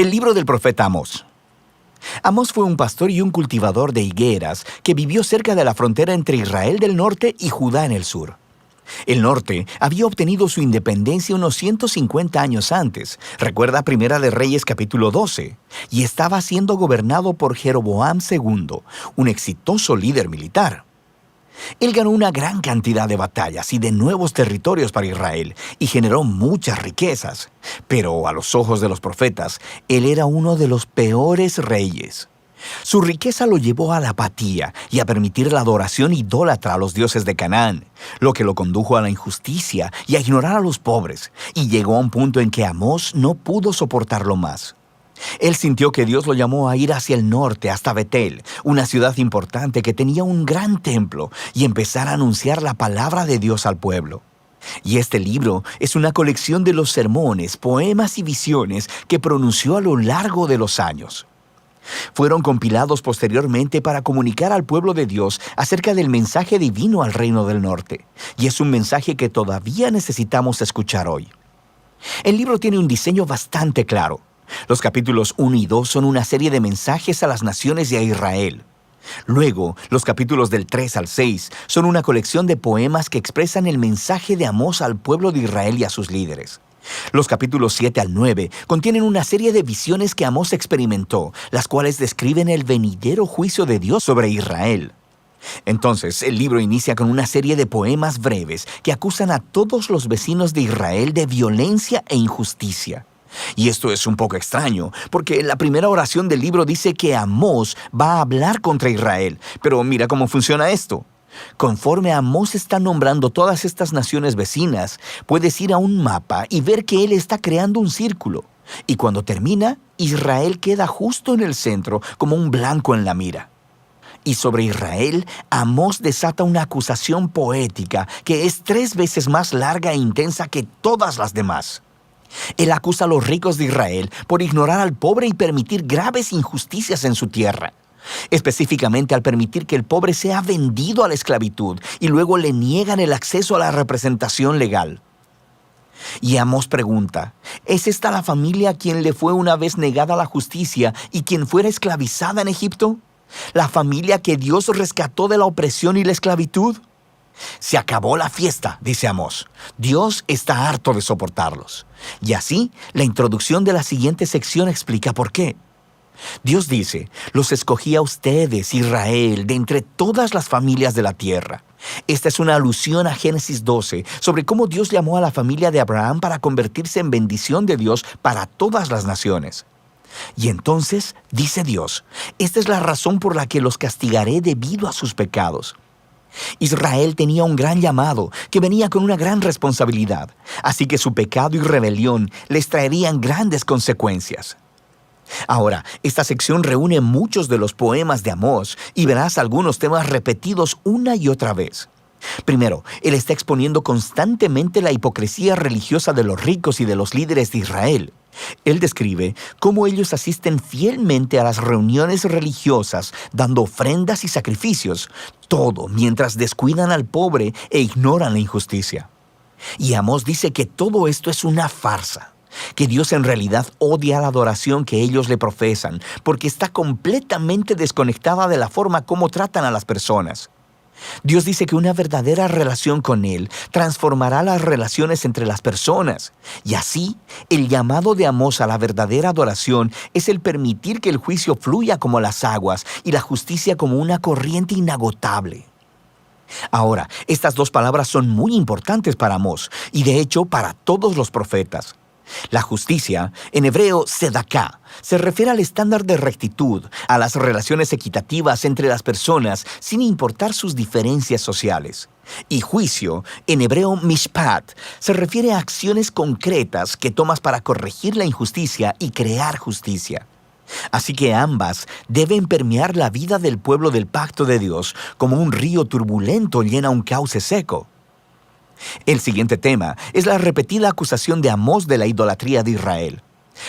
El libro del profeta Amós. Amós fue un pastor y un cultivador de higueras que vivió cerca de la frontera entre Israel del norte y Judá en el sur. El norte había obtenido su independencia unos 150 años antes, recuerda Primera de Reyes capítulo 12, y estaba siendo gobernado por Jeroboam II, un exitoso líder militar. Él ganó una gran cantidad de batallas y de nuevos territorios para Israel y generó muchas riquezas. Pero a los ojos de los profetas, él era uno de los peores reyes. Su riqueza lo llevó a la apatía y a permitir la adoración idólatra a los dioses de Canaán, lo que lo condujo a la injusticia y a ignorar a los pobres, y llegó a un punto en que Amós no pudo soportarlo más. Él sintió que Dios lo llamó a ir hacia el norte, hasta Betel, una ciudad importante que tenía un gran templo, y empezar a anunciar la palabra de Dios al pueblo. Y este libro es una colección de los sermones, poemas y visiones que pronunció a lo largo de los años. Fueron compilados posteriormente para comunicar al pueblo de Dios acerca del mensaje divino al reino del norte, y es un mensaje que todavía necesitamos escuchar hoy. El libro tiene un diseño bastante claro. Los capítulos 1 y 2 son una serie de mensajes a las naciones y a Israel. Luego, los capítulos del 3 al 6 son una colección de poemas que expresan el mensaje de Amós al pueblo de Israel y a sus líderes. Los capítulos 7 al 9 contienen una serie de visiones que Amós experimentó, las cuales describen el venidero juicio de Dios sobre Israel. Entonces, el libro inicia con una serie de poemas breves que acusan a todos los vecinos de Israel de violencia e injusticia. Y esto es un poco extraño, porque la primera oración del libro dice que Amós va a hablar contra Israel. Pero mira cómo funciona esto. Conforme Amós está nombrando todas estas naciones vecinas, puedes ir a un mapa y ver que él está creando un círculo. Y cuando termina, Israel queda justo en el centro, como un blanco en la mira. Y sobre Israel, Amós desata una acusación poética que es 3 veces más larga e intensa que todas las demás. Él acusa a los ricos de Israel por ignorar al pobre y permitir graves injusticias en su tierra. Específicamente al permitir que el pobre sea vendido a la esclavitud y luego le niegan el acceso a la representación legal. Y Amós pregunta, ¿es esta la familia a quien le fue una vez negada la justicia y quien fuera esclavizada en Egipto? ¿La familia que Dios rescató de la opresión y la esclavitud? Se acabó la fiesta, dice Amós. Dios está harto de soportarlos. Y así, la introducción de la siguiente sección explica por qué. Dios dice, los escogí a ustedes, Israel, de entre todas las familias de la tierra. Esta es una alusión a Génesis 12, sobre cómo Dios llamó a la familia de Abraham para convertirse en bendición de Dios para todas las naciones. Y entonces, dice Dios, esta es la razón por la que los castigaré debido a sus pecados. Israel tenía un gran llamado que venía con una gran responsabilidad, así que su pecado y rebelión les traerían grandes consecuencias. Ahora, esta sección reúne muchos de los poemas de Amós y verás algunos temas repetidos una y otra vez. Primero, él está exponiendo constantemente la hipocresía religiosa de los ricos y de los líderes de Israel. Él describe cómo ellos asisten fielmente a las reuniones religiosas, dando ofrendas y sacrificios, todo mientras descuidan al pobre e ignoran la injusticia. Y Amós dice que todo esto es una farsa, que Dios en realidad odia la adoración que ellos le profesan, porque está completamente desconectada de la forma como tratan a las personas. Dios dice que una verdadera relación con Él transformará las relaciones entre las personas. Y así, el llamado de Amós a la verdadera adoración es el permitir que el juicio fluya como las aguas y la justicia como una corriente inagotable. Ahora, estas 2 palabras son muy importantes para Amós y de hecho para todos los profetas. La justicia, en hebreo sedaká, se refiere al estándar de rectitud, a las relaciones equitativas entre las personas sin importar sus diferencias sociales. Y juicio, en hebreo mishpat, se refiere a acciones concretas que tomas para corregir la injusticia y crear justicia. Así que ambas deben permear la vida del pueblo del pacto de Dios como un río turbulento llena un cauce seco. El siguiente tema es la repetida acusación de Amós de la idolatría de Israel.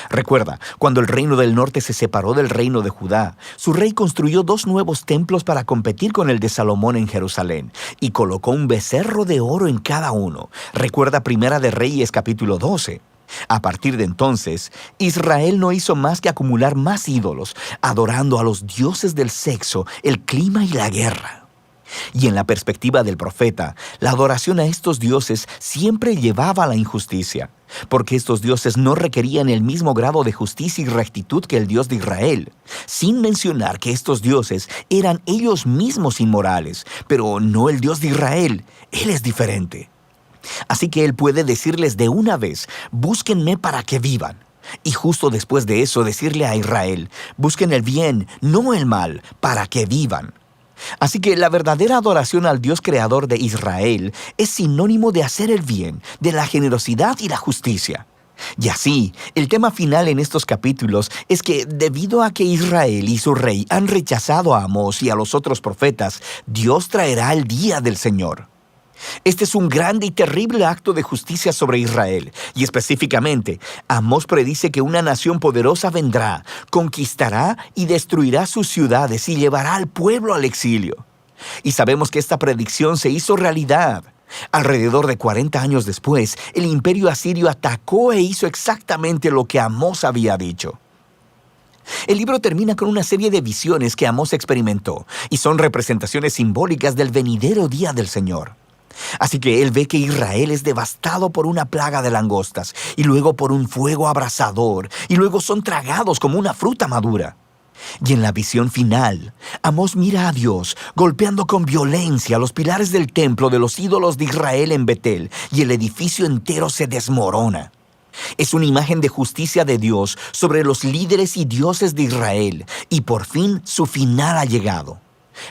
Recuerda, cuando el reino del norte se separó del reino de Judá, su rey construyó 2 nuevos templos para competir con el de Salomón en Jerusalén y colocó un becerro de oro en cada uno. Recuerda Primera de Reyes capítulo 12. A partir de entonces, Israel no hizo más que acumular más ídolos, adorando a los dioses del sexo, el clima y la guerra. Y en la perspectiva del profeta, la adoración a estos dioses siempre llevaba a la injusticia, porque estos dioses no requerían el mismo grado de justicia y rectitud que el Dios de Israel, sin mencionar que estos dioses eran ellos mismos inmorales, pero no el Dios de Israel. Él es diferente. Así que Él puede decirles de una vez: búsquenme para que vivan. Y justo después de eso decirle a Israel: busquen el bien, no el mal, para que vivan. Así que la verdadera adoración al Dios creador de Israel es sinónimo de hacer el bien, de la generosidad y la justicia. Y así, el tema final en estos capítulos es que debido a que Israel y su rey han rechazado a Amós y a los otros profetas, Dios traerá el día del Señor. Este es un grande y terrible acto de justicia sobre Israel, y específicamente, Amós predice que una nación poderosa vendrá, conquistará y destruirá sus ciudades y llevará al pueblo al exilio. Y sabemos que esta predicción se hizo realidad. Alrededor de 40 años después, el imperio asirio atacó e hizo exactamente lo que Amós había dicho. El libro termina con una serie de visiones que Amós experimentó, y son representaciones simbólicas del venidero día del Señor. Así que él ve que Israel es devastado por una plaga de langostas, y luego por un fuego abrasador, y luego son tragados como una fruta madura. Y en la visión final, Amós mira a Dios golpeando con violencia los pilares del templo de los ídolos de Israel en Betel, y el edificio entero se desmorona. Es una imagen de justicia de Dios sobre los líderes y dioses de Israel, y por fin su final ha llegado.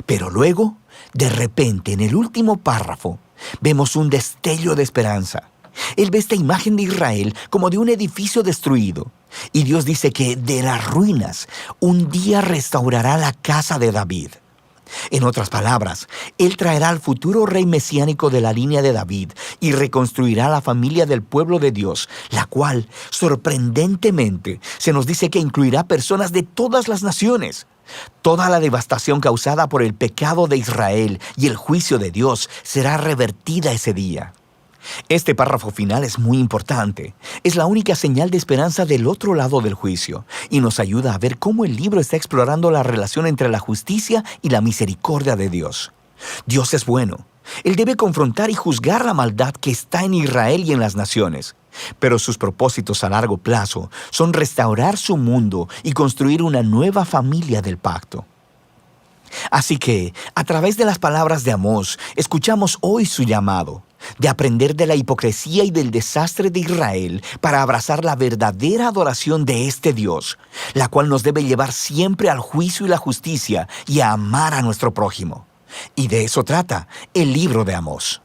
Pero luego, de repente, en el último párrafo, vemos un destello de esperanza. Él ve esta imagen de Israel como de un edificio destruido. Y Dios dice que de las ruinas un día restaurará la casa de David. En otras palabras, Él traerá al futuro rey mesiánico de la línea de David y reconstruirá la familia del pueblo de Dios, la cual, sorprendentemente, se nos dice que incluirá personas de todas las naciones. Toda la devastación causada por el pecado de Israel y el juicio de Dios será revertida ese día. Este párrafo final es muy importante. Es la única señal de esperanza del otro lado del juicio y nos ayuda a ver cómo el libro está explorando la relación entre la justicia y la misericordia de Dios. Dios es bueno. Él debe confrontar y juzgar la maldad que está en Israel y en las naciones. Pero sus propósitos a largo plazo son restaurar su mundo y construir una nueva familia del pacto. Así que, a través de las palabras de Amós, escuchamos hoy su llamado de aprender de la hipocresía y del desastre de Israel para abrazar la verdadera adoración de este Dios, la cual nos debe llevar siempre al juicio y la justicia y a amar a nuestro prójimo. Y de eso trata el libro de Amós.